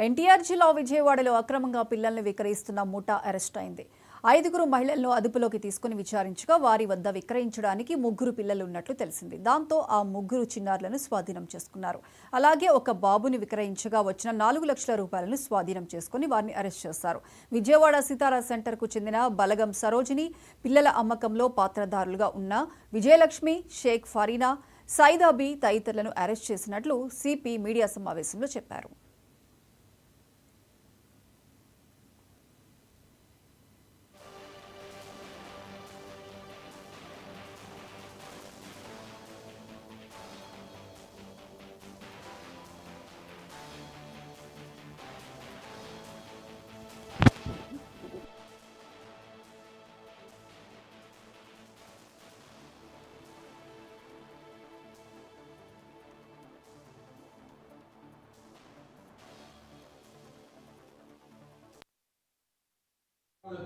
ఎన్టీఆర్ జిల్లా విజయవాడలో అక్రమంగా పిల్లల్ని విక్రయిస్తున్న ముఠా అరెస్ట్ అయింది. 5 మహిళలను అదుపులోకి తీసుకుని విచారించగా వారి వద్ద విక్రయించడానికి 3 పిల్లలు ఉన్నట్లు తెలిసింది. దాంతో ఆ 3 చిన్నారులను స్వాధీనం చేసుకున్నారు. అలాగే ఒక బాబుని విక్రయించగా వచ్చిన 4 లక్షల రూపాయలను స్వాధీనం చేసుకుని వారిని అరెస్ట్ చేశారు. విజయవాడ సితారా సెంటర్కు చెందిన బలగం సరోజిని పిల్లల అమ్మకంలో పాత్రధారులుగా ఉన్న విజయలక్ష్మి, షేక్ ఫరీనా, సైదాబీ తదితరులను అరెస్ట్ చేసినట్లు సిపి మీడియా సమావేశంలో చెప్పారు.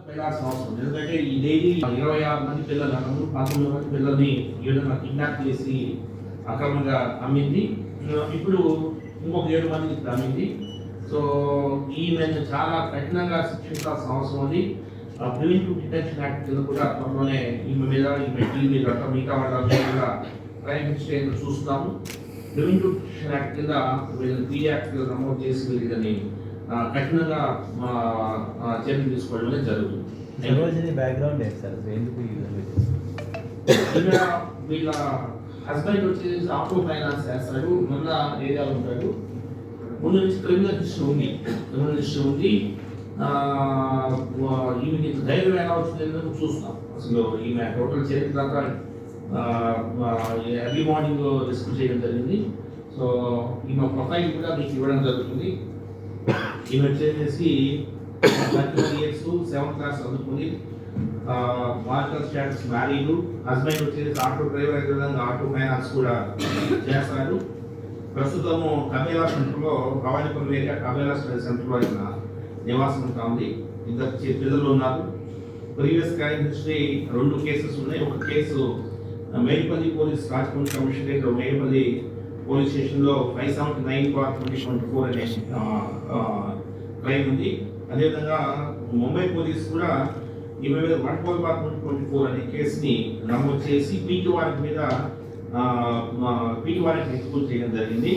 వెళ్ళాల్సిన అవసరం ఎందుకంటే ఈ డైలీ 26 మంది పిల్లలు 19 మంది పిల్లల్ని ఈ విధంగా కిడ్నాప్ చేసి అక్రమంగా అమ్మింది. ఇప్పుడు ఇంకొక 7 మందికి అమ్మింది. సో ఈమెను చాలా కఠినంగా శిక్షించాల్సిన అవసరం ఉంది. ప్రివెంటివ్ డిటెన్షన్ యాక్ట్ కింద కూడా త్వరలోనే ఈమె మీద టీం మీద మిగతా వాళ్ళ మీద క్రైమ్ హిస్టరీ చూస్తున్నాము. ప్రివెంటివ్ డిటెన్షన్ యాక్ట్ కింద వీళ్ళని పీ యాక్ట్ నమోదు చేసి వీళ్ళని కఠినంగా చర్యలు తీసుకోవడం జరుగుతుంది. బ్యాక్గ్రౌండ్ సార్ ఎందుకు వీళ్ళ హస్బెండ్ వచ్చేసి ఆటో ఫైనాన్స్ చేస్తాడు, మొన్న ఏరియాలో ఉంటాడు. ముందు నుంచి క్రిమినల్ హిస్టరీ ఉంది. ఈమెకి ధైర్యం ఎలా వచ్చింది చూస్తాం. అసలు ఈమె టోటల్ చరిత్ర ఎర్లీ మార్నింగ్ రిస్క్ చేయడం జరిగింది. సో ఈమె ప్రొఫైల్ కూడా మీకు ఇవ్వడం జరుగుతుంది. ఈమె వచ్చేసి 31 years 7th class చదువుకుని మార్కల్ స్టాటస్ మ్యారీడ్, హస్బెండ్ వచ్చేసి ఆటో డ్రైవర్, అదేవిధంగా ఆటో ఫైనాన్స్ కూడా చేస్తారు. ప్రస్తుతము కబేలా సెంటర్లో భవానీపురం ఏరియా కబేలా స్టడీ సెంటర్లో ఆయన నివాసం ఉంటా ఉంది. 2 పిల్లలు ఉన్నారు. ప్రీవియస్ క్రైమ్ హిస్టరీ 2 కేసెస్ ఉన్నాయి. ఒక కేసు Medipalli police Rajahmundry commissionerate Medipalli police స్టేషన్లో 579/2024 అనే క్రైమ్ ఉంది. అదేవిధంగా ముంబై పోలీస్ కూడా ఈమె మీద 112/2024 అనే కేసుని నమోదు చేసి పీటీ వారెంట్ మీద ఎగ్జిక్యూట్ చేయడం జరిగింది.